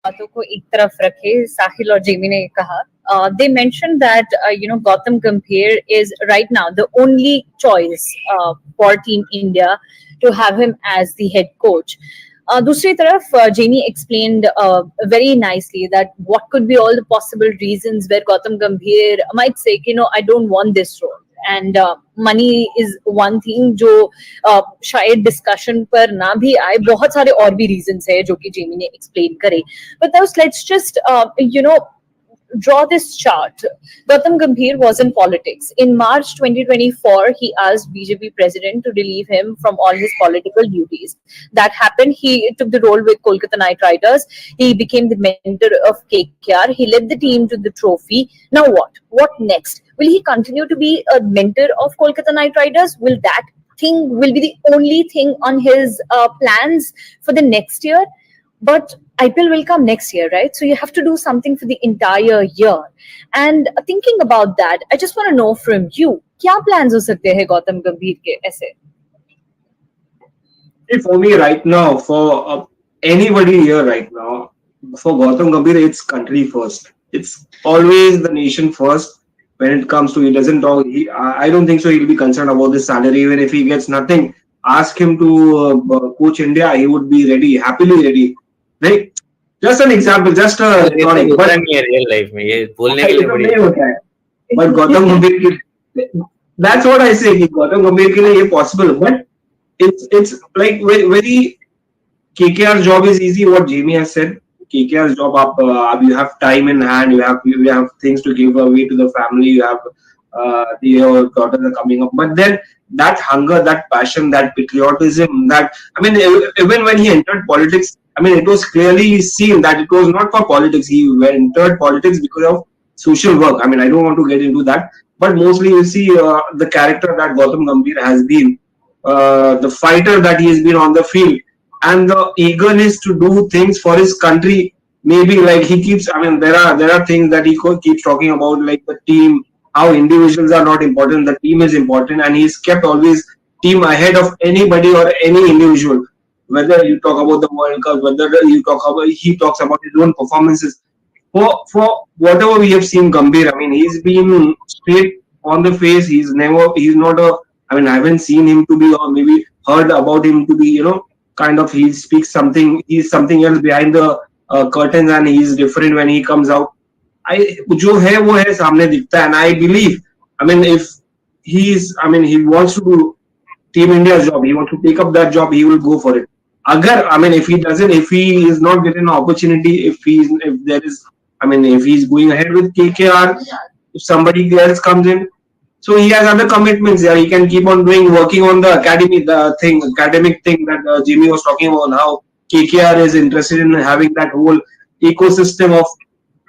बातों को एक तरफ रखे, साहिल और जेमी ने कहा, they mentioned that Gautam Gambhir is right now the only choice for Team India to have him as the head coach. दूसरी तरफ Jamie explained very nicely that what could be all the possible reasons where Gautam Gambhir might say, I don't want this role. And money is one thing जो शायद discussion पर ना भी आए, बहुत सारे और भी रीजंस है जो कि जेमी ने एक्सप्लेन करे. But let's just draw this chart. Gautam Gambhir was in politics. In March 2024, he asked BJP president to relieve him from all his political duties. That happened. He took the role with Kolkata Knight Riders. He became the mentor of KKR. He led the team to the trophy. Now what? What next? Will he continue to be a mentor of Kolkata Knight Riders? Will that thing will be the only thing on his plans for the next year? But IPL will come next year, right? So you have to do something for the entire year. And thinking about that, I just want to know from you, क्या plans हो सकते हैं गौतम गंभीर के ऐसे? For me right now, for anybody here right now, for Gautam Gambhir, it's country first. It's always the nation first. When it comes to, he doesn't talk. I don't think so. He'll be concerned about the salary. Even if he gets nothing, ask him to coach India. He would be ready, happily ready. Right? Just an example, just a story. But real life में ये बोलने के लिए बड़ी होता है. But Gautam Gambhir, that's what I say. Gautam Gambhir के लिए ये possible. But it's like very KKR job is easy. What Jamie has said. KKR's job, you have time in hand, you have things to give away to the family, you have your daughters are coming up. But then that hunger, that passion, that patriotism, even when he entered politics, it was clearly seen that it was not for politics. He entered politics because of social work. I don't want to get into that, but mostly you see the character that Gautam Gambhir has been, the fighter that he has been on the field, and the eagerness to do things for his country. Maybe like he keeps, there are things that he keeps talking about, like the team, how individuals are not important, the team is important, and he's kept always team ahead of anybody or any individual. Whether you talk about the World Cup, whether he talks about his own performances. For whatever we have seen Gambhir, he's been straight on the face. He's not a, I haven't seen him to be, or maybe heard about him to be, he speaks something, he's something else behind the curtains, and he's different when he comes out. जो है वो है सामने दिखता है, and I believe, if he wants to do Team India's job, he wants to take up that job, he will go for it. If he is not getting an opportunity, if he's going ahead with KKR, if somebody else comes in, so he has other commitments. Yeah, he can keep on working on the academic thing that Jimmy was talking about. How KKR is interested in having that whole ecosystem of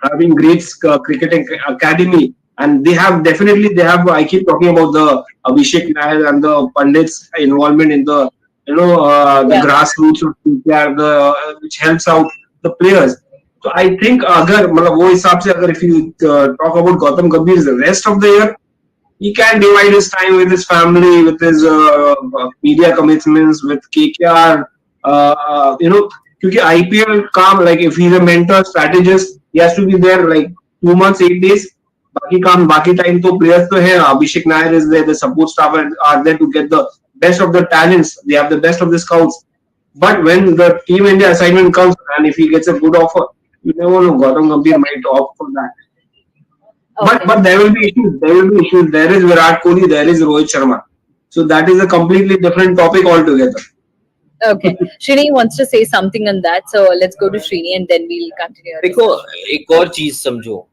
having great cricketing academy, and they have. I keep talking about the Abhishek Nair and the Pandits' involvement in the the grassroots of KKR, which helps out the players. So I think if you talk about Gautam Gambhir the rest of the year, he can divide his time with his family, with his media commitments, with KKR. Because IPL like if he's a mentor, strategist, he has to be there like 2 months, 8 days. Baki time to players to hai. Abhishek Nair is there, the support staff are there to get the best of the talents. They have the best of the scouts. But when the Team India assignment comes, and if he gets a good offer, you never know, Gautam Gambhir might opt for that. Okay. But there will be issues. There is Virat Kohli, there is Rohit Sharma. So that is a completely different topic altogether. Okay. Srini wants to say something on that. So let's go to Srini and then we'll continue. देखो एक और चीज समझो,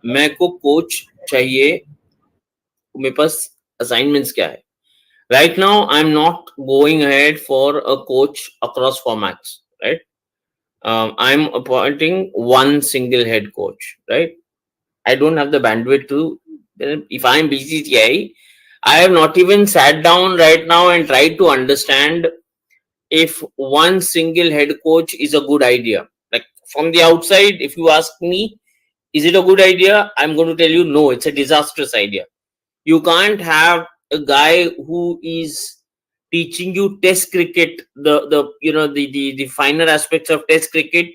मैं को coach चाहिए, मेरे पास assignments क्या है? Right now, I'm not going ahead for a coach across formats, right? I'm appointing one single head coach, right? I don't have the bandwidth to, if I'm BCCI, I have not even sat down right now and tried to understand if one single head coach is a good idea. Like from the outside, if you ask me, is it a good idea? I'm going to tell you, no, it's a disastrous idea. You can't have a guy who is teaching you test cricket, the finer aspects of test cricket,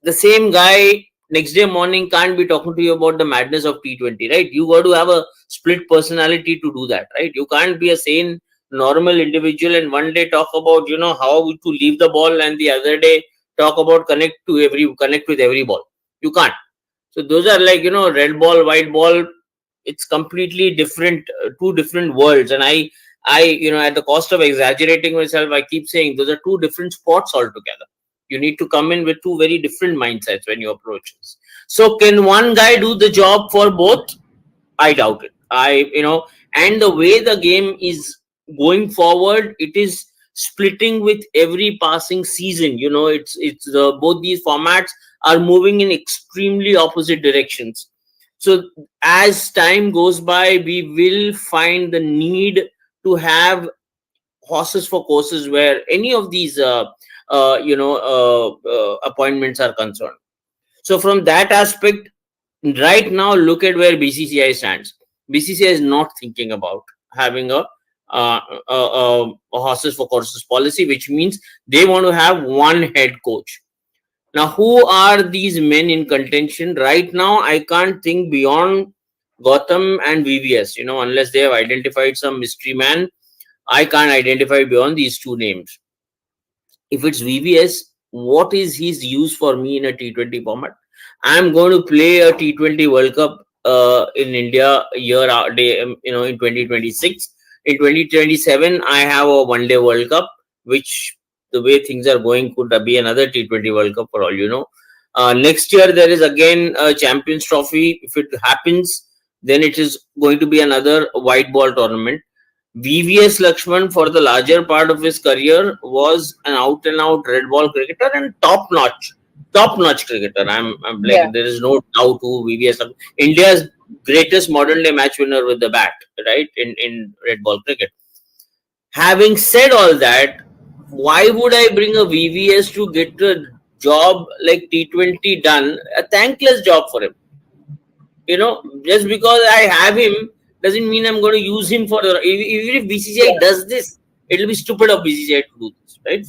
the same guy next day morning can't be talking to you about the madness of T20, right? You got to have a split personality to do that, right? You can't be a sane, normal individual and one day talk about, you know, how to leave the ball and the other day talk about connect with every ball. You can't. So those are like, you know, red ball, white ball. It's completely different, two different worlds. And I, you know, at the cost of exaggerating myself, I keep saying those are two different sports altogether. You need to come in with two very different mindsets when you approach this. So can one guy do the job for both? I doubt it. And the way the game is going forward, it is splitting with every passing season. You know, both these formats are moving in extremely opposite directions. So as time goes by, we will find the need to have horses for courses where any of these appointments are concerned. So from that aspect, right now, look at where BCCI stands. BCCI is not thinking about having a horses for courses policy, which means they want to have one head coach. Now, who are these men in contention? Right now, I can't think beyond Gautam and VVS, you know, unless they have identified some mystery man. I can't identify beyond these two names. If it's VVS, what is his use for me in a T20 format? I'm going to play a T20 World Cup in India in 2026. In 2027, I have a one-day World Cup, which the way things are going could be another T20 World Cup for all you know. Next year, there is again a Champions Trophy. If it happens, then it is going to be another white ball tournament. VVS Lakshman, for the larger part of his career, was an out-and-out red ball cricketer and top-notch cricketer. There is no doubt who VVS Lakshman. India's greatest modern-day match winner with the bat, right, in red ball cricket. Having said all that, why would I bring a VVS to get a job like T20 done? A thankless job for him. You know, just because I have him doesn't mean I'm going to use him for the. Even if BCCI does this, it will be stupid of BCCI to do this, right?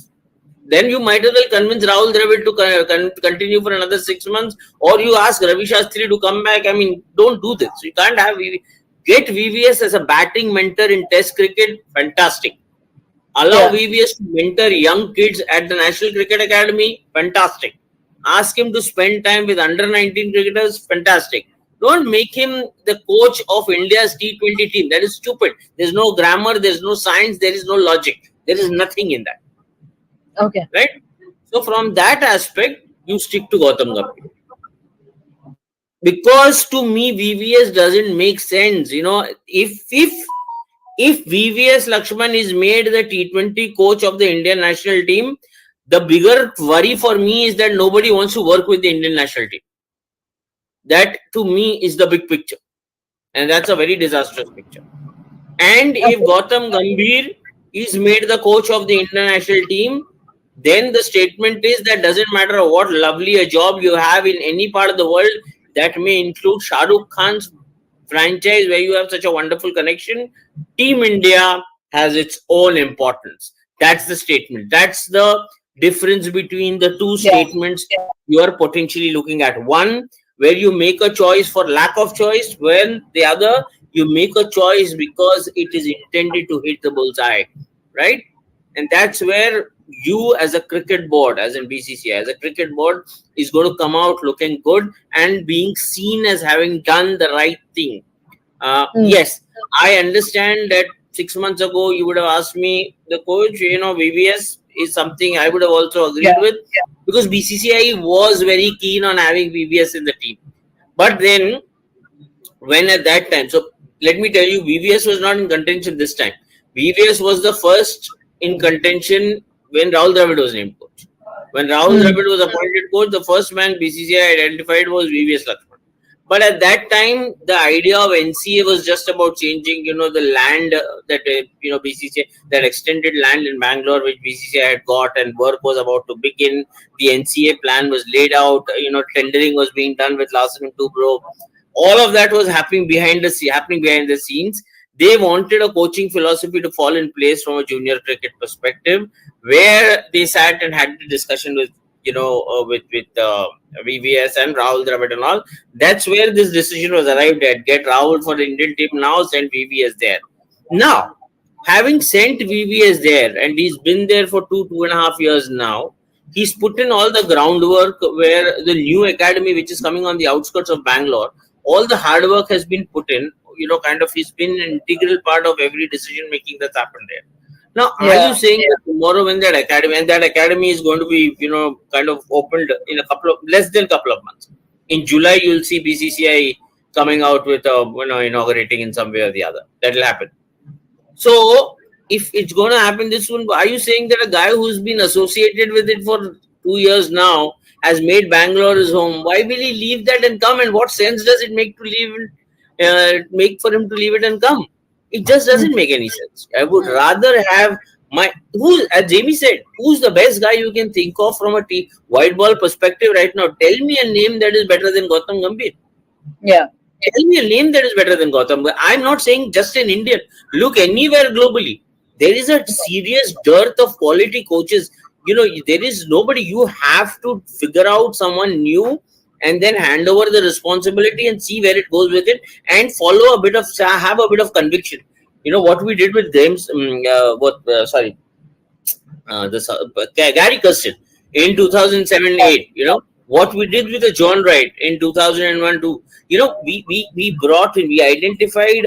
Then you might as well convince Rahul Dravid to continue for another 6 months, or you ask Ravi Shastri to come back. I mean, don't do this. You can't have get VVS as a batting mentor in Test cricket. Fantastic. Allow VVS to mentor young kids at the National Cricket Academy. Fantastic. Ask him to spend time with under 19 cricketers. Fantastic. Don't make him the coach of India's T20 team. That is stupid. There's no grammar, there's no science, there is no logic. There is nothing in that. Okay. Right? So from that aspect, you stick to Gautam Gambhir. Because to me, VVS doesn't make sense. You know, if VVS Lakshman is made the T20 coach of the Indian national team, the bigger worry for me is that nobody wants to work with the Indian national team. That to me is the big picture, and that's a very disastrous picture. And if Gautam Gambhir is made the coach of the international team, then the statement is that doesn't matter what lovely a job you have in any part of the world, that may include Shah Rukh Khan's franchise where you have such a wonderful connection, Team India has its own importance. That's the statement. That's the difference between the two statements you are potentially looking at. One, where you make a choice for lack of choice, when the other, you make a choice because it is intended to hit the bullseye, right? And that's where you as a cricket board, as in BCCI, as a cricket board, is going to come out looking good and being seen as having done the right thing. Yes, I understand that 6 months ago you would have asked me, the coach, you know, VVS is something I would have also agreed with, because BCCI was very keen on having VVS in the team. But then, when at that time, so let me tell you, VVS was not in contention this time. VVS was the first in contention when Rahul Dravid was named coach. When Rahul Dravid was appointed coach, the first man BCCI identified was VVS Lakshman. But at that time, the idea of NCA was just about changing, you know, the land that, BCCI, that extended land in Bangalore, which BCCI had got, and work was about to begin. The NCA plan was laid out, you know, tendering was being done with Larsen & Toubro. All of that was happening behind the scenes. They wanted a coaching philosophy to fall in place from a junior cricket perspective, where they sat and had the discussion with with VVS and Rahul Dravid and all. That's where this decision was arrived at. Get Rahul for the Indian team now, send VVS there. Now, having sent VVS there, and he's been there for 2.5 years now, he's put in all the groundwork where the new academy, which is coming on the outskirts of Bangalore, all the hard work has been put in. He's been an integral part of every decision making that's happened there. Now, are you saying that tomorrow when that academy is going to be, kind of opened in less than a couple of months? In July, you'll see BCCI coming out with, inaugurating in some way or the other. That will happen. So, if it's going to happen this soon, are you saying that a guy who's been associated with it for 2 years now has made Bangalore his home? Why will he leave that and come? And what sense does it make for him to leave it and come? It just doesn't make any sense. I would rather have as Jamie said, who's the best guy you can think of from a white ball perspective right now? Tell me a name that is better than Gautam Gambhir. Yeah. Tell me a name that is better than Gautam. I'm not saying just in India. Look anywhere globally. There is a serious dearth of quality coaches. There is nobody. You have to figure out someone new and then hand over the responsibility and see where it goes with it and have a bit of conviction. What we did with James, Gary Custon in 2007-8, what we did with John Wright in 2001-2, we identified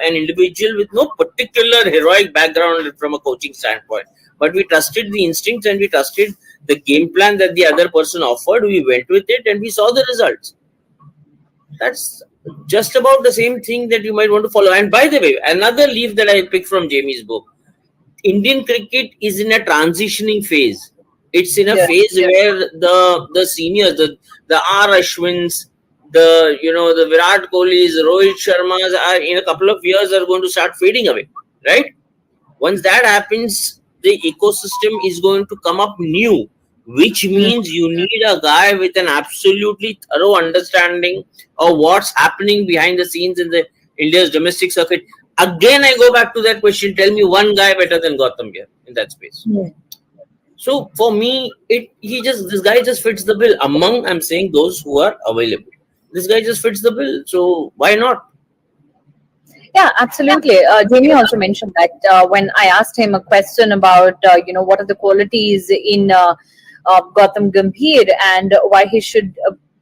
an individual with no particular heroic background from a coaching standpoint, but we trusted the instincts and we trusted the game plan that the other person offered. We went with it and we saw the results. That's just about the same thing that you might want to follow. And by the way, another leaf that I picked from Jamie's book, Indian cricket is in a transitioning phase. It's in a phase where the seniors, the R. Ashwins, the Virat Kohlis, Rohit Sharmas are in a couple of years are going to start fading away, right? Once that happens, the ecosystem is going to come up new, which means you need a guy with an absolutely thorough understanding of what's happening behind the scenes in India's domestic circuit. Again, I go back to that question. Tell me one guy better than Gautam here in that space. So for me, this guy just fits the bill among, I'm saying, those who are available. This guy just fits the bill. So why not? Yeah, absolutely. Jamie also mentioned that when I asked him a question about, what are the qualities in Gautam Gambhir and why he should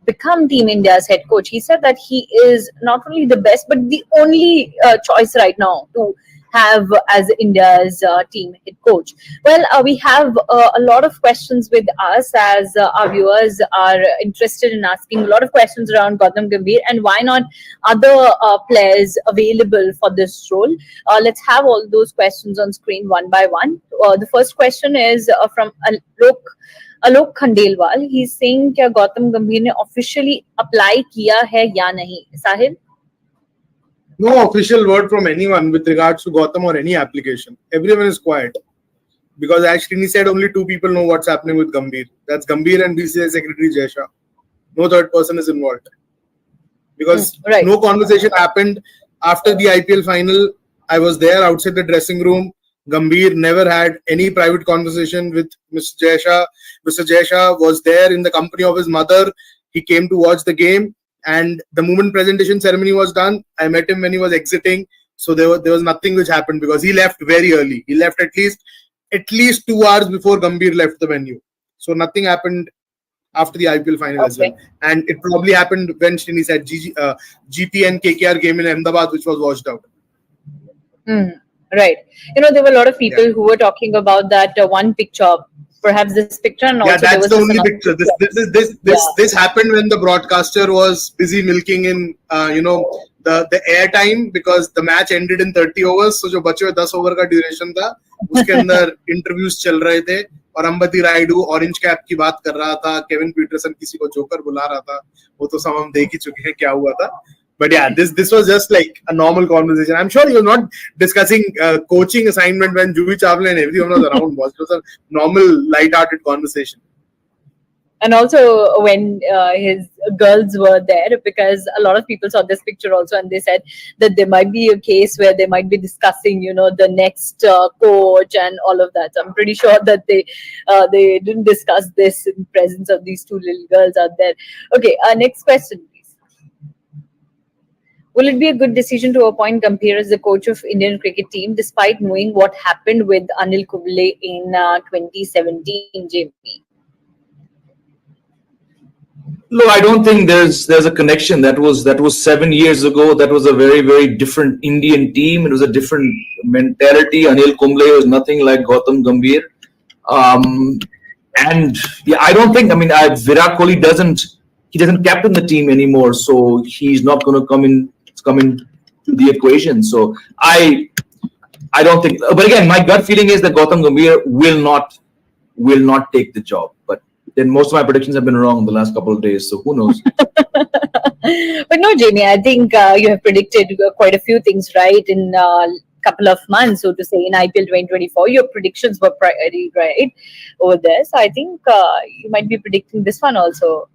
become Team India's head coach, he said that he is not only the best, but the only choice right now to have as India's team head coach. Well, we have a lot of questions with us as our viewers are interested in asking a lot of questions around Gautam Gambhir and why not other players available for this role. Let's have all those questions on screen one by one. The first question is from Alok Khandelwal. He's saying क्या Gautam Gambhir ने officially apply किया है या नहीं? Sahil? No official word from anyone with regards to Gautam or any application. Everyone is quiet. Because as Srini said, only two people know what's happening with Gambhir. That's Gambhir and BCCI Secretary Jaisha. No third person is involved. Because no conversation happened after the IPL final. I was there outside the dressing room. Gambhir never had any private conversation with Mr. Jaisha. Mr. Jaisha was there in the company of his mother. He came to watch the game. And the moment presentation ceremony was done, I met him when he was exiting. So there was nothing which happened because he left very early. He left at least 2 hours before Gambhir left the venue. So nothing happened after the IPL final as well. And it probably happened when Srini said GT and KKR game in Ahmedabad, which was washed out. Right. There were a lot of people who were talking about that one picture. Perhaps this picture and also that's the only picture. This happened when the broadcaster was busy milking in the air time because the match ended in 30 overs. So जो बचे हुए 10 over का duration था उसके अंदर interviews चल रहे थे और अंबती रायडू ऑरेंज कैप की बात कर रहा था, केविन पीटरसन किसी को जोकर बुला रहा था, वो तो सब हम देख ही चुके हैं क्या हुआ था. But yeah, this was just like a normal conversation. I'm sure you're not discussing coaching assignment when Juhi Chawla and everyone was around. It was a normal, light-hearted conversation. And also when his girls were there, because a lot of people saw this picture also, and they said that there might be a case where they might be discussing, the next coach and all of that. So I'm pretty sure that they didn't discuss this in presence of these two little girls out there. Okay, next question, please. Will it be a good decision to appoint Gambhir as the coach of Indian cricket team, despite knowing what happened with Anil Kumble in 2017, JP? Look, I don't think there's a connection. That was 7 years ago. That was a very, very different Indian team. It was a different mentality. Anil Kumble was nothing like Gautam Gambhir. And yeah, I don't think. I mean, Virat Kohli doesn't captain the team anymore, so he's not going to come in to the equation. So I don't think. But again, my gut feeling is that Gautam Gambhir will not take the job. But then most of my predictions have been wrong the last couple of days. So who knows? But no, Jamie, I think you have predicted quite a few things right in couple of months, so to say, in IPL 2024. Your predictions were pretty right over there. So I think you might be predicting this one also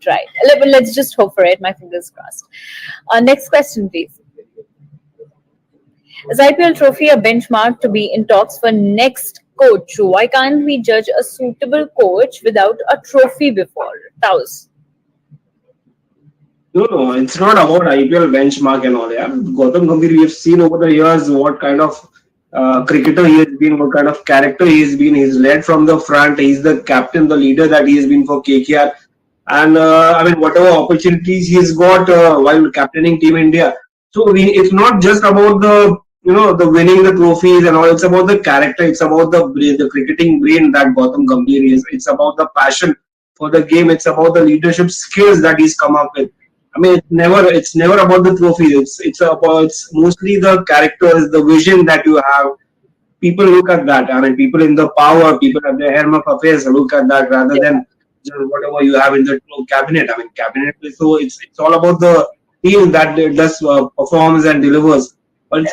right. Let's just hope for it. My fingers crossed. Next question, please. Is IPL trophy a benchmark to be in talks for next coach? Why can't we judge a suitable coach without a trophy before? Taos. No, it's not about IPL benchmark and all. Yeah, Gautam Gambhir, we have seen over the years what kind of cricketer he has been, what kind of character he has been. He's led from the front. He's the captain, the leader that he has been for KKR. And I mean, whatever opportunities he's got while captaining Team India. So it's not just about the winning the trophies and all. It's about the character. It's about the cricketing brain that Gautam Gambhir is. It's about the passion for the game. It's about the leadership skills that he's come up with. I mean, it's never about the trophy. It's mostly the characters, the vision that you have. People look at that. I mean, people in the power, people at the helm of affairs look at that rather than whatever you have in the cabinet. I mean, cabinet. So it's all about the team that does performs and delivers. But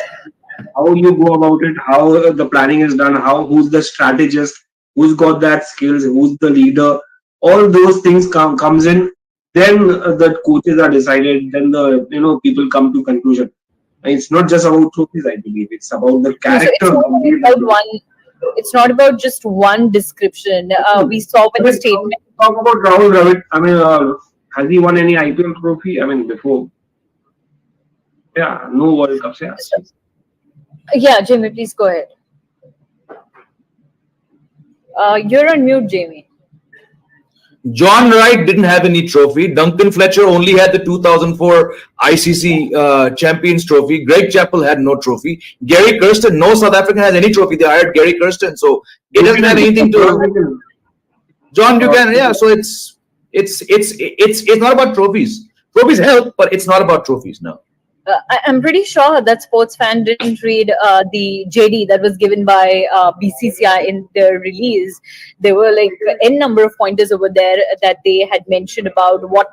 how you go about it, how the planning is done, who's the strategist, who's got that skills, who's the leader, all those things comes in. Then the coaches are decided. Then the people come to conclusion. And it's not just about trophies, I believe. It's about the character. It's not about just one description. We saw with the statement. Talk about Rahul Dravid. I mean, has he won any IPL trophy? I mean, before. Yeah, no World Cups. Yeah. Yeah, Jamie, please go ahead. You're on mute, Jamie. John Wright didn't have any trophy. Duncan Fletcher only had the 2004 ICC Champions Trophy. Greg Chappell had no trophy. Gary Kirsten, no South African has any trophy. They hired Gary Kirsten, so it doesn't have anything to. John Buchanan, yeah. So it's not about trophies. Trophies help, but it's not about trophies now. I'm pretty sure that sports fan didn't read the JD that was given by BCCI in their release. There were like n number of pointers over there that they had mentioned about what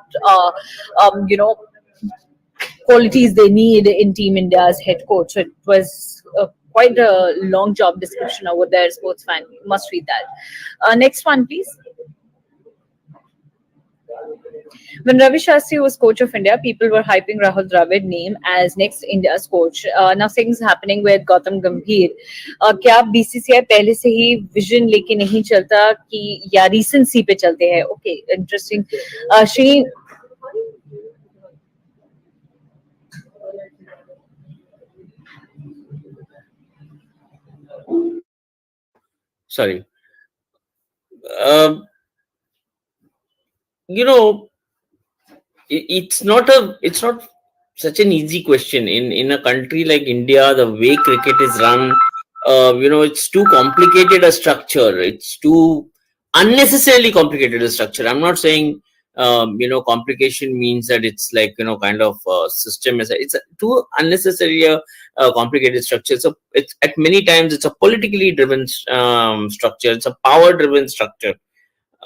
qualities they need in Team India's head coach. So it was quite a long job description over there, sports fan. You must read that. Next one, please. When Ravi Shastri was coach of India, people were hyping Rahul Dravid name as next India's coach. Now things happening with Gautam Gambhir. क्या BCCI पहले से ही vision लेके नहीं चलता कि या recency पे चलते हैं? Okay, interesting. Shri. Sorry. It's not such an easy question in a country like India. The way cricket is run, it's too complicated a structure. It's too unnecessarily complicated a structure. I'm not saying complication means that it's like kind of system. It's a too unnecessary complicated structure. So it's at many times it's a politically driven structure. It's a power driven structure.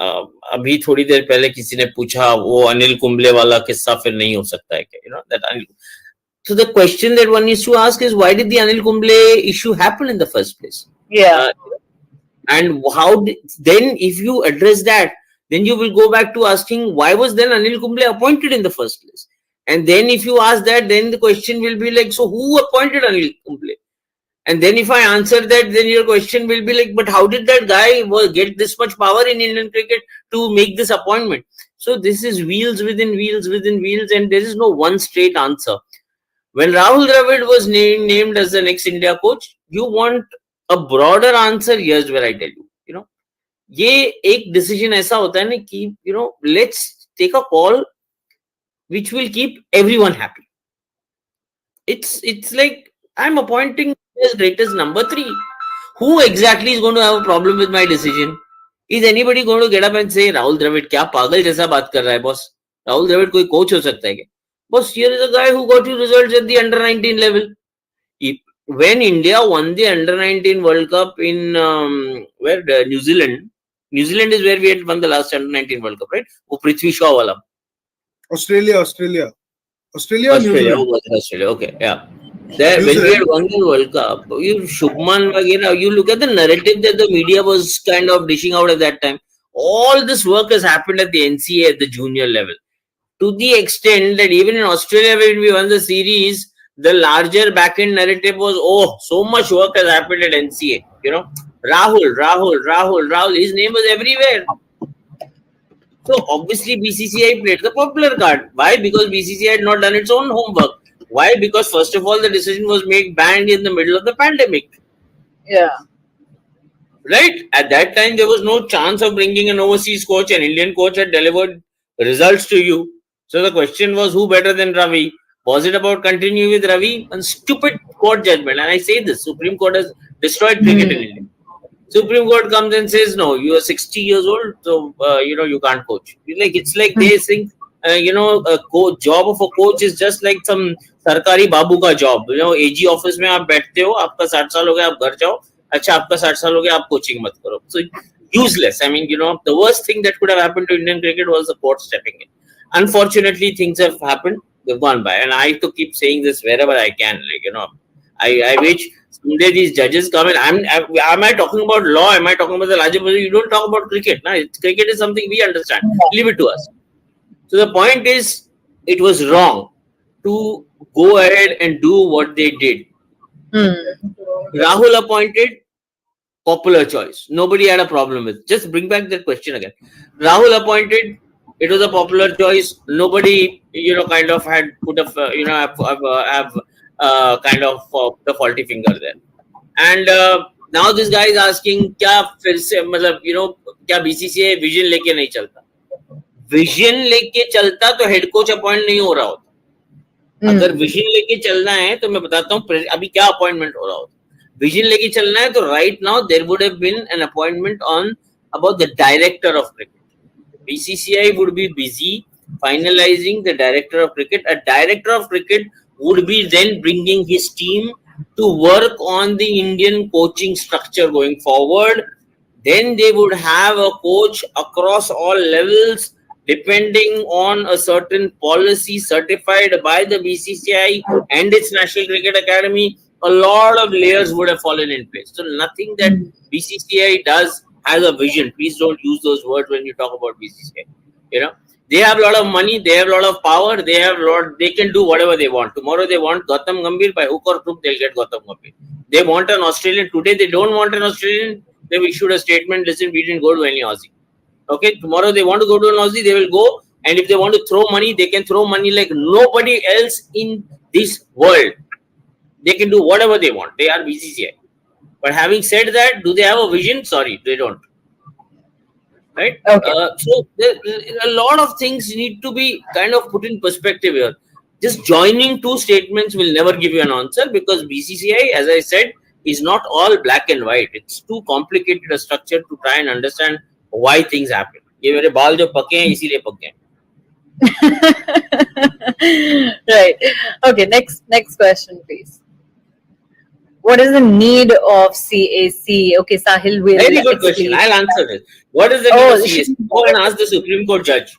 अभी थोड़ी देर पहले किसी ने पूछा वो अनिल कुंबले वाला किस्सा फिर नहीं हो सकता है क्या that Anil. So the question that one needs to ask is, why did the Anil Kumble issue happen in the first place? Yeah. And how then if you address that, then you will go back to asking why was then Anil Kumble appointed in the first place? And then if you ask that, then the question will be like, so who appointed Anil Kumble? And then if I answer that, then your question will be like, but how did that guy get this much power in Indian cricket to make this appointment? So this is wheels within wheels within wheels, and there is no one straight answer. When Rahul Dravid was named as the next India coach, you want a broader answer. Here's where I tell you, ये एक decision ऐसा होता है ना कि, let's take a call which will keep everyone happy. It's like I'm appointing as greatest number 3. Who exactly is going to have a problem with my decision? Is anybody going to get up and say, Rahul Dravid क्या पागल जैसा बात कर रहा है boss? Rahul Dravid कोई coach हो सकता है क्या? Boss, here is a guy who got you results at the under 19 level. When India won the under 19 World Cup in New Zealand. New Zealand is where we had won the last under 19 World Cup, right? वो Prithvi Shaw वाला. Australia. Australia or New Zealand? Australia. Okay, yeah. There, when we had won the World Cup, Shubman Wagera, you look at the narrative that the media was kind of dishing out at that time. All this work has happened at the NCA at the junior level. To the extent that even in Australia, when we won the series, the larger back-end narrative was, oh, so much work has happened at NCA. Rahul. His name was everywhere. So obviously BCCI played the popular card. Why? Because BCCI had not done its own homework. Why? Because first of all, the decision was made banned in the middle of the pandemic. Yeah. Right? At that time, there was no chance of bringing an overseas coach. An Indian coach had delivered results to you. So the question was, who better than Ravi? Was it about continuing with Ravi? And stupid court judgment. And I say this, Supreme Court has destroyed cricket in India. Supreme Court comes and says, no, you are 60 years old, so, you can't coach. It's like they think, a job of a coach is just like some sarkari babu ka job. AG office mein aap बैठते हो, आपका 60 साल हो गया, आप घर जाओ. अच्छा, आपका 60 साल हो गया, आप coaching मत करो. So useless. I mean, the worst thing that could have happened to Indian cricket was the court stepping in. Unfortunately, things have happened. They've gone by, and I have to keep saying this wherever I can. I wish someday these judges come in. Am I talking about law? Am I talking about the larger position? You don't talk about cricket. No? Cricket is something we understand. Leave it to us. So the point is, it was wrong to go ahead and do what they did. Rahul appointed, popular choice. Nobody had a problem with it. Just bring back that question again. Rahul appointed, it was a popular choice. Nobody, kind of had put the faulty finger there. And now this guy is asking, क्या BCCI vision लेके नहीं चलता? Vision लेके चलता तो head coach appoint नहीं हो रहा होता. अगर vision लेके चलना है तो मैं बताता हूँ अभी क्या appointment हो रहा होता. Vision लेके चलना है तो right now there would have been an appointment on about the director of cricket. BCCI would be busy finalizing the director of cricket. A director of cricket would be then bringing his team to work on the Indian coaching structure going forward. Then they would have a coach across all levels, depending on a certain policy certified by the BCCI and its National Cricket Academy. A lot of layers would have fallen in place. So nothing that BCCI does has a vision. Please don't use those words when you talk about BCCI. They have a lot of money, they have a lot of power, they can do whatever they want. Tomorrow they want Gautam Gambhir, by hook or crook, they'll get Gautam Gambhir. They want an Australian, today they don't want an Australian, they've issued a statement, listen, we didn't go to any Aussie. Okay, tomorrow they want to go to an Aussie, they will go, and if they want to throw money, they can throw money like nobody else in this world. They can do whatever they want. They are BCCI. But having said that, do they have a vision? Sorry, they don't. Right? Okay. So a lot of things need to be kind of put in perspective here. Just joining two statements will never give you an answer, because BCCI, as I said, is not all black and white. It's too complicated a structure to try and understand why things happen. ये मेरे बाल जो पके हैं इसीलिए पके हैं. Right. Okay. Next question, please. What is the need of CAC? Okay, Sahil will. Very good question. I'll answer this. What is the need of CAC? Go and ask the Supreme Court judge.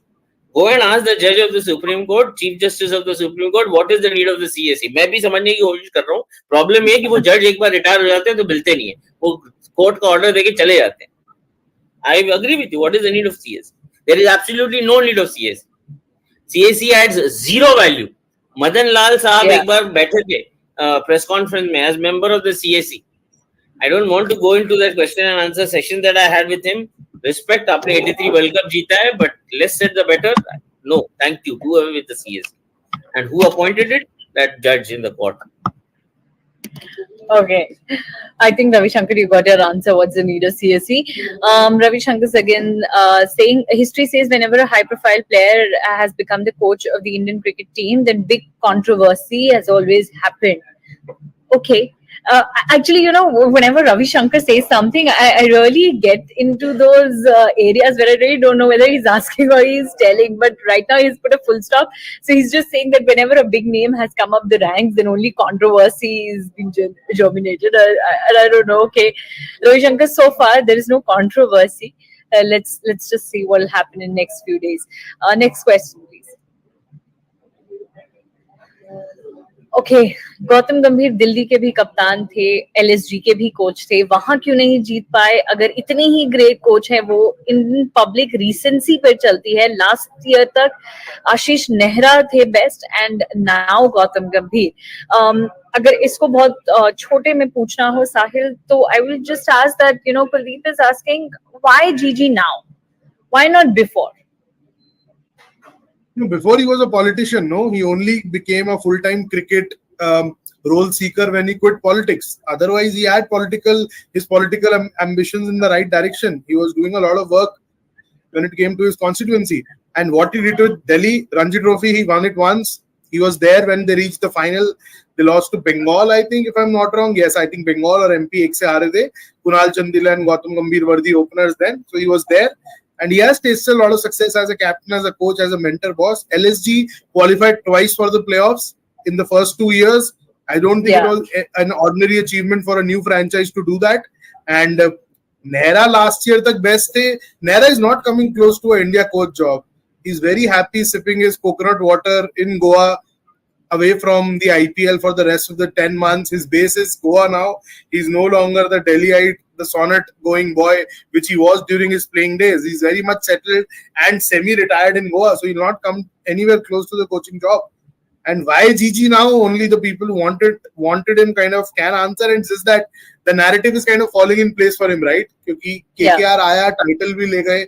Go and ask the judge of the Supreme Court, Chief Justice of the Supreme Court, what is the need of the CAC? मैं भी समझने की कोशिश कर रहा हूँ. Problem ये कि वो जज एक बार रिटायर हो जाते हैं तो मिलते नहीं है. वो कोर्ट का ऑर्डर देके चले जाते हैं. I agree with you. What is the need of CAC? There is absolutely no need of CAC. CAC adds zero value. Madan Lal साहब एक बार बैठे थे press conference में as member of the CAC. I don't want to go into that question and answer session that I had with him. Respect, आपने 83 World Cup जीता है, but less said the better. No, thank you. Do away with the CAC. And who appointed it? That judge in the court. Okay, I think Ravi Shankar, you got your answer. What's the need of CSE? Ravi Shankar's again saying history says whenever a high-profile player has become the coach of the Indian cricket team, then big controversy has always happened. Okay. Actually, you know, whenever Ravi Shankar says something, I really get into those areas where I really don't know whether he's asking or he's telling. But right now he's put a full stop. So he's just saying that whenever a big name has come up the ranks, then only controversy is being germinated. And I don't know. Okay, Ravi Shankar, so far there is no controversy. Let's just see what will happen in next few days. Next question, please. Okay Gautam गंभीर दिल्ली के भी कप्तान थे, LSG के भी coach थे, वहां क्यों नहीं जीत पाए? अगर इतने ही ग्रेट कोच है, वो इन पब्लिक रीसेंसी पर चलती है. लास्ट ईयर तक आशीष नेहरा थे बेस्ट एंड नाउ गौतम गंभीर. अगर इसको बहुत छोटे में पूछना हो साहिल, तो I will just ask that, you know, Kuldeep is asking why GG now, why not before? No, before he was a politician, no, he only became a full-time cricket role seeker when he quit politics. Otherwise, he had his political ambitions in the right direction. He was doing a lot of work when it came to his constituency. And what he did with Delhi Ranji Trophy, he won it once. He was there when they reached the final. They lost to Bengal, I think, if I'm not wrong. Yes, I think Bengal or MP ek se haare the. Kunal Chandila and Gautam Gambhir were the openers then. So he was there. And he has tasted a lot of success as a captain, as a coach, as a mentor, boss. LSG qualified twice for the playoffs in the first 2 years. I don't think it was an ordinary achievement for a new franchise to do that. And Nehra last year tak best the. Nehra is not coming close to an India coach job. He's very happy sipping his coconut water in Goa, away from the IPL for the rest of the 10 months. His base is Goa now. He's no longer the Delhiite, the sonnet going boy, which he was during his playing days. He's very much settled and semi-retired in Goa, so he'll not come anywhere close to the coaching job. And why GG now? Only the people who wanted him kind of can answer, and just that the narrative is kind of falling in place for him, right? क्योंकि KKR आया, title भी ले गए,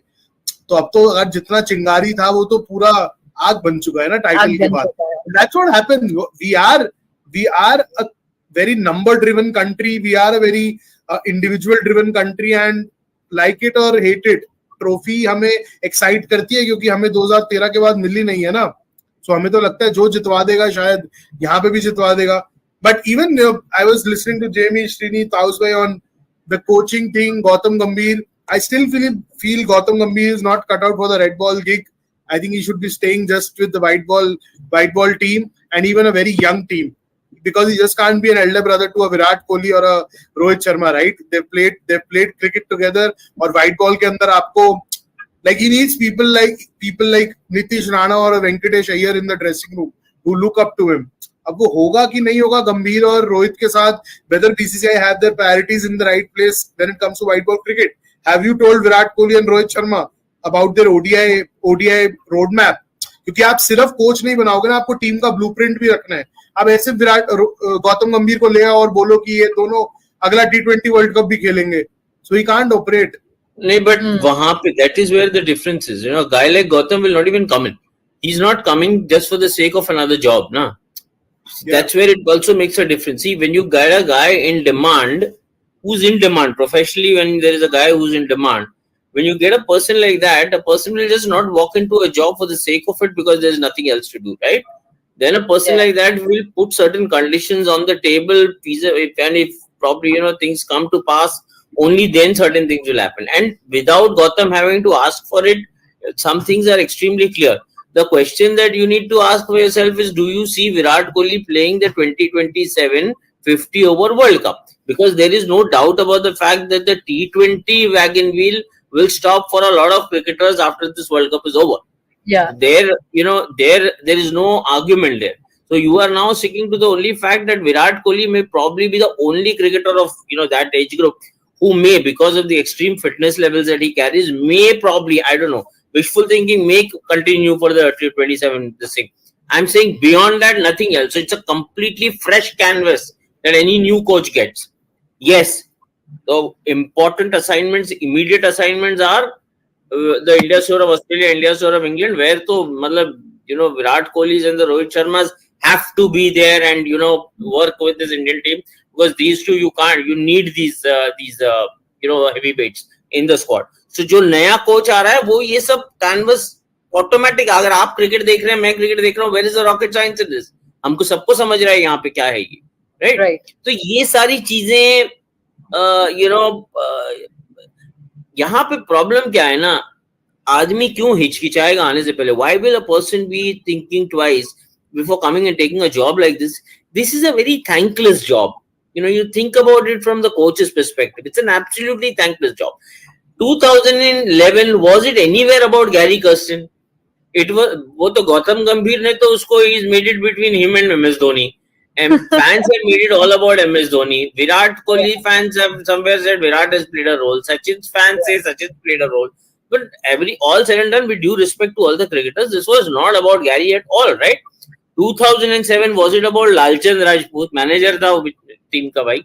तो अब तो अगर जितना चिंगारी था वो तो पूरा आग बन चुका है ना title के बाद. That's what happens. We are a very number-driven country. We are a very individual-driven country, and like it or hate it, trophy हमें excite करती है क्योंकि हमें 2013 के बाद मिली नहीं है ना. So हमें तो लगता है जो जितवा देगा शायद यहाँ पे भी जितवा देगा. But even I was listening to Jamie Srini Tausbhai on the coaching thing, Gautam Gambhir. I still feel Gautam Gambhir is not cut out for the red ball gig. I think he should be staying just with the white ball team, and even a very young team, because he just can't be an elder brother to a Virat Kohli or a Rohit Sharma, right? They played cricket together. और white ball के अंदर आपको, like, he needs people like Nitish Rana or a Venkatesh Iyer in the dressing room who look up to him. अब वो होगा कि नहीं होगा गंभीर और रोहित के साथ, whether BCCI have their priorities in the right place when it comes to white ball cricket. Have you told Virat Kohli and Rohit Sharma about their ODI roadmap? क्योंकि आप सिर्फ कोच नहीं बनाओगे ना, आपको टीम का ब्लूप्रिंट भी रखना है. अब ऐसे गौतम गंभीर को ले आओ और बोलो कि ये दोनों अगला T20 वर्ल्ड कप भी खेलेंगे, so he can't operate. नहीं, but वहां पे that is where the difference is. You know, a guy like Gautam will not even come in. He's not coming just for the sake of another job, na. That's where it also makes a difference. See, when you get a guy in demand, who's in demand professionally, when there is a guy who's in demand, when you get a person like that, a person will just not walk into a job for the sake of it because there's nothing else to do, right? Then a person like that will put certain conditions on the table, and if probably, you know, things come to pass, only then certain things will happen. And without Gautam having to ask for it, some things are extremely clear. The question that you need to ask for yourself is, do you see Virat Kohli playing the 2027 50 over World Cup? Because there is no doubt about the fact that the T20 wagon wheel will stop for a lot of cricketers after this World Cup is over. Yeah. There is no argument there. So you are now sticking to the only fact that Virat Kohli may probably be the only cricketer of, you know, that age group who may, because of the extreme fitness levels that he carries, may probably, I don't know, wishful thinking may continue for the 27 this thing. I'm saying beyond that, nothing else. So it's a completely fresh canvas that any new coach gets. Yes, the important assignments, immediate assignments are the India tour of Australia, India tour of England, where to, Virat Kohli's and the Rohit Sharmas have to be there and, work with this Indian team, because these two you need these heavyweights in the squad. So जो नया coach आ रहा है वो ये सब canvas automatic, अगर आप cricket देख रहे हैं, मैं क्रिकेट देख रहा हूँ, where is the rocket science in this, हमको सबको समझ रहा है यहाँ पे क्या है ये, राइट? तो ये सारी चीजें यहाँ पे प्रॉब्लम क्या है ना, आदमी क्यों हिचकिचाएगा आने से पहले? Why will a person be thinking twice before coming and taking a job like this? This is a very thankless job. You think about it from the coach's perspective. It's an absolutely thankless job. 2011, was it anywhere about Gary Kirsten? It was. वो तो गौतम गंभीर ने तो उसको he's made it between him and MS Dhoni. And fans have made it all about MS Dhoni. Virat Kohli fans have somewhere said Virat has played a role. Sachin's fans say Sachin played a role. But all said and done, with due respect to all the cricketers, this was not about Gary at all, right? 2007, was it about Lalchand Rajput? Manager था team का भाई,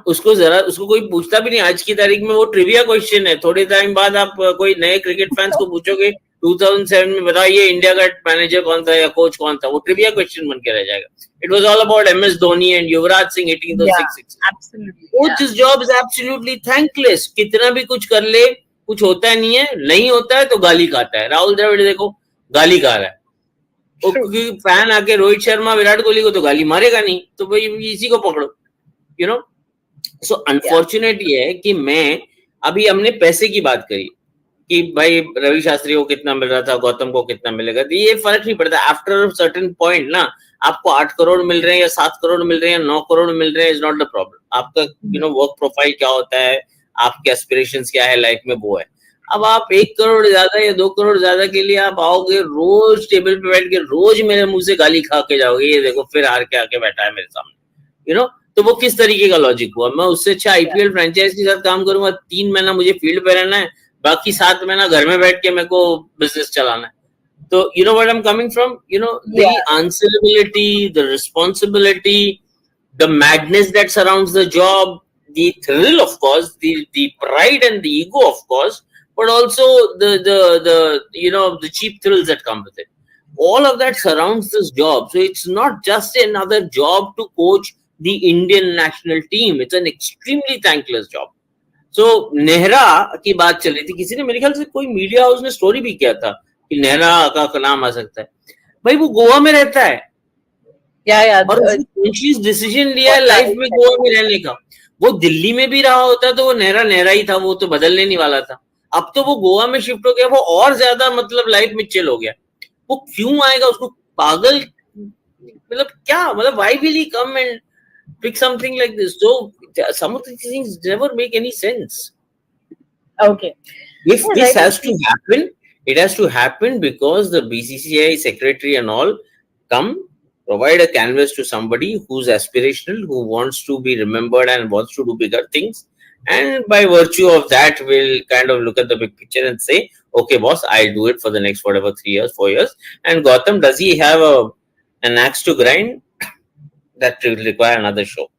उसको कोई पूछता भी नहीं. आज की तारीख में वो ट्रिविया क्वेश्चन है. थोड़े टाइम बाद आप कोई नए क्रिकेट फैंस को पूछोगे 2007 में बताइए इंडिया का मैनेजर कौन था या कोच कौन था, वो ट्रिविया क्वेश्चन बन के रह जाएगा. It was all about MS Dhoni and Yuvraj Singh hitting those 6 Absolutely. Coach's job is absolutely thankless. कितना भी कुछ कर ले, कुछ होता नहीं है, नहीं होता है तो गाली खाता है. राहुल द्रविड़ देखो गाली खा रहा है, फैन आके रोहित शर्मा विराट कोहली को तो गाली मारेगा नहीं, तो भाई इसी को पकड़ो. सो अनफॉर्चुनेट ये है कि मैं अभी हमने पैसे की बात करी कि भाई रवि शास्त्री को कितना मिल रहा था, गौतम को कितना मिलेगा, तो ये फर्क नहीं पड़ता. आफ्टर सर्टेन पॉइंट ना, आपको 8 करोड़ मिल रहे हैं या 7 करोड़ मिल रहे हैं या 9 करोड़ मिल रहे हैं, इज नॉट द प्रॉब्लम. आपका वर्क प्रोफाइल क्या होता है, आपके एस्पिरेशंस क्या है लाइफ में, वो है. अब आप 1 करोड़ ज्यादा या 2 करोड़ ज्यादा के लिए आप आओगे, रोज टेबल पे बैठ के रोज मेरे मुंह से गाली खा के जाओगे, ये देखो फिर हार के आके बैठा है मेरे सामने, तो वो किस तरीके का लॉजिक हुआ? मैं उससे अच्छा IPL फ्रेंचाइज के साथ काम करूंगा, 3 महीना मुझे फील्ड पे रहना है, बाकी 7 महीना घर में बैठ के मेरे को बिजनेस चलाना है. तो what I am coming from, the answerability, the responsibility, the madness that surrounds the job, the thrill of course, the pride and the ego of course, but also the cheap thrills that come with it. All of that surrounds this job. So it's not just another job to coach the Indian national team. It's an extremely thankless job. So Nehra की बात चल रही थी, किसी ने मेरे ख्याल से कोई मीडिया हाउस ने स्टोरी भी किया था कि नेहरा का नाम आ सकता है. भाई वो गोवा में रहता है, और कॉन्शियस डिसीजन लिया है लाइफ में गोवा में रहने का. वो दिल्ली में भी रहा होता तो वो नेहरा ही था, वो तो बदलने नहीं वाला था. अब तो वो गोवा में शिफ्ट हो गया, वो और ज्यादा लाइफ में चिल हो गया. वो क्यों आएगा? उसको पागल क्या why will he come and pick something like this? So some of these things never make any sense. Okay. If this has to happen, it has to happen because the BCCI secretary and all come, provide a canvas to somebody who's aspirational, who wants to be remembered and wants to do bigger things. And by virtue of that, we'll kind of look at the big picture and say, okay, boss, I'll do it for the next 3 years, 4 years. And Gautam, does he have an axe to grind? That will require another show.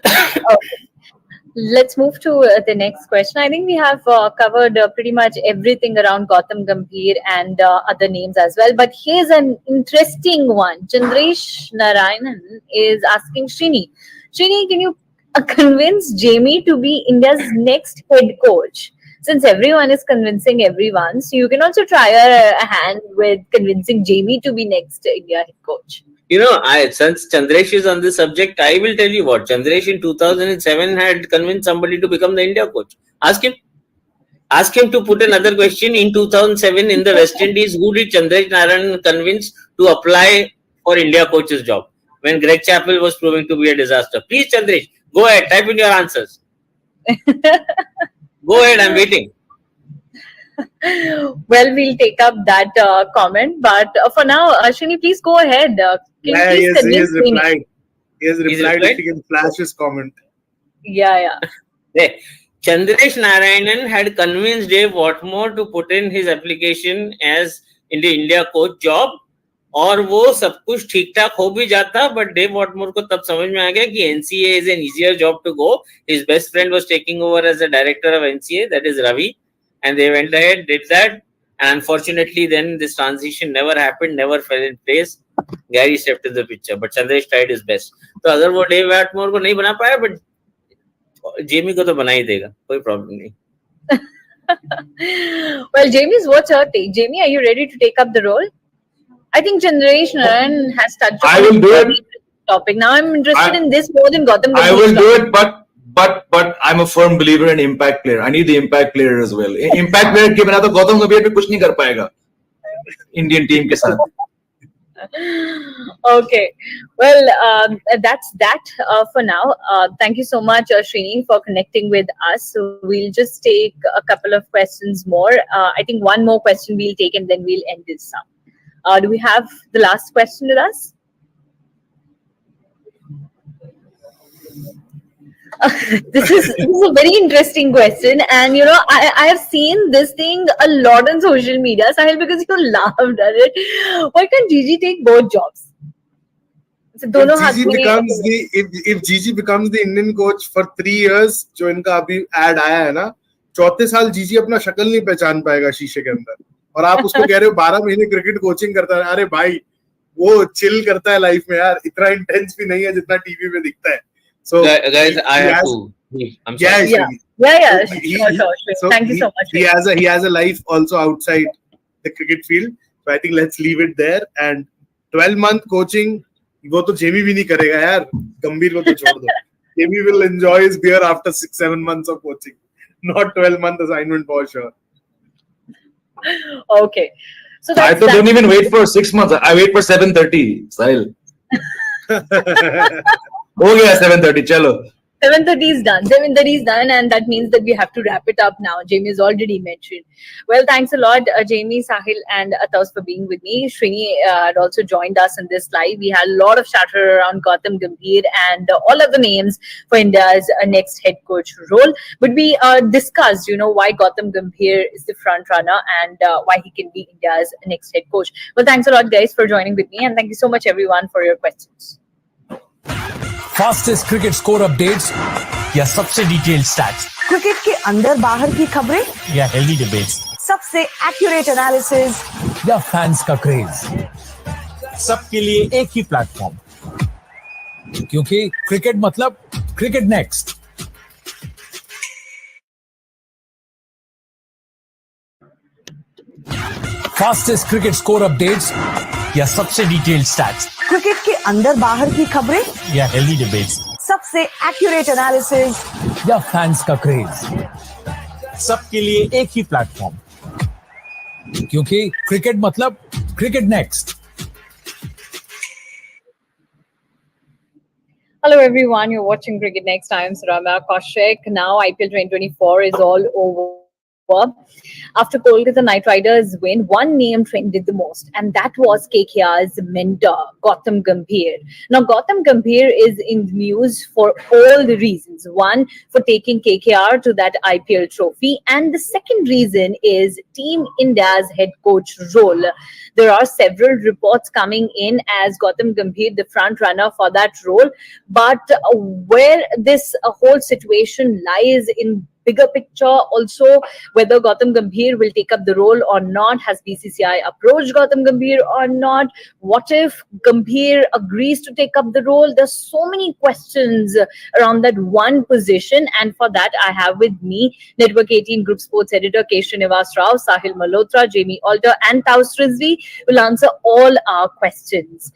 Okay. Let's move to the next question. I think we have covered pretty much everything around Gautam Gambhir and other names as well. But here's an interesting one. Chandresh Narayanan is asking Srini, can you convince Jamie to be India's next head coach? Since everyone is convincing everyone, so you can also try a hand with convincing Jamie to be next India head coach. Since Chandresh is on this subject, I will tell you what. Chandresh in 2007 had convinced somebody to become the India coach. Ask him to put another question. In 2007 in the West Indies, who did Chandresh Narayan convince to apply for India coach's job when Greg Chappell was proving to be a disaster? Please, Chandresh, go ahead, type in your answers. Go ahead, I'm waiting. Well, we'll take up that comment, but for now, Ashwini, please go ahead. He has replied. He has replied. If you can flash his comment. Yeah. Hey, Chandresh Narayanan had convinced Dave Watmore to put in his application as in the India coach job, और वो सब कुछ ठीक ठाक हो भी जाता, but Dave Watmore को तब समझ में आ गया कि NCA is an easier job to go. His best friend was taking over as the director of NCA, that is Ravi, and they went ahead, did that, and unfortunately then this transition never happened, never fell in place. Gary stepped in the picture, but Chandresh tried his best. तो अगर वो Dave Watmore को नहीं बना पाया, but Jamie को तो बना ही देगा, कोई प्रॉब्लम नहीं. Well, Jamie's what's your take? Jamie, are you ready to take up the role? I think Chandresh Narayan has touched I will do it. topic. Now I'm interested in this more than Gautam. I will do it, but I'm a firm believer in impact player. I need the impact player as well. Impact player के बिना तो गौतम गंभीर भी कुछ नहीं कर पाएगा Indian team के साथ. Okay, well, that's that for now. Thank you so much, Srini, for connecting with us. So we'll just take a couple of questions more. I think one more question we'll take and then we'll end this up. Do we have the last question with us? This is a very interesting question, and you know I have seen this thing a lot on social media, Sahil, because you laughed at it. Why can't Gigi take both jobs? So if Gigi becomes the Indian coach for 3 years, जो इनका अभी ad आया है ना, 4th साल Gigi अपना शक्ल नहीं पहचान पाएगा शीशे के अंदर, और आप उसको कह रहे हो 12 महीने क्रिकेट कोचिंग करता है. अरे भाई, वो चिल करता है लाइफ में यार, इतना इंटेंस भी नहीं है जितना टीवी में दिखता है. So guys, I have to. I'm sorry. Yeah. Sure. So Thank you so much. He has a life also outside the cricket field. So I think let's leave it there. And 12-month coaching, वो तो Jamie भी नहीं करेगा यार. गंभीर को तो छोड़ दो. Jamie will enjoy his beer after 6-7 months of coaching, not 12-month assignment for sure. Okay. So that's I don't even wait for 6 months. I wait for 7:30. Sahil. हो गया 7:30. चलो. 7:30 is done. 7:30 is done, and that means that we have to wrap it up now. Jamie has already mentioned. Well, thanks a lot, Jamie, Sahil, and Atas for being with me. Srini had also joined us in this live. We had a lot of chatter around Gautam Gambhir and all of the names for India's next head coach role. But we discussed, why Gautam Gambhir is the front runner and why he can be India's next head coach. Well, thanks a lot, guys, for joining with me, and thank you so much, everyone, for your questions. Fastest cricket score updates या सबसे detailed stats, cricket के अंदर बाहर की खबरें या healthy debates, सबसे accurate analysis या फैंस का क्रेज, सबके लिए एक ही प्लेटफॉर्म, क्योंकि क्रिकेट मतलब cricket next. Fastest cricket score updates या सबसे डिटेल्ड स्टैट्स, क्रिकेट के अंदर बाहर की खबरें या हेल्दी डिबेट्स, सबसे एक्यूरेट एनालिसिस या फैंस का क्रेज, सबके लिए एक ही प्लेटफॉर्म, क्योंकि क्रिकेट मतलब cricket next. Hello, everyone. You're watching Cricket Next. I am Surabha Kaushik. Now, IPL 2024 is all over. After Kolkata Knight Riders win, one name trended the most, and that was KKR's mentor, Gautam Gambhir. Now, Gautam Gambhir is in the news for all the reasons. One, for taking KKR to that IPL trophy, and the second reason is Team India's head coach role. There are several reports coming in as Gautam Gambhir, the front runner for that role, but where this whole situation lies in bigger picture, also whether Gautam Gambhir will take up the role or not. Has BCCI approached Gautam Gambhir or not? What if Gambhir agrees to take up the role? There's so many questions around that one position, and for that I have with me Network 18 Group Sports Editor K. Srinivas Rao, Sahil Malhotra, Jamie Alter, and Taus Rizvi will answer all our questions.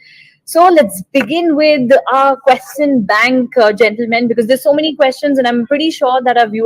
So let's begin with our question bank, gentlemen, because there's so many questions, and I'm pretty sure that our viewers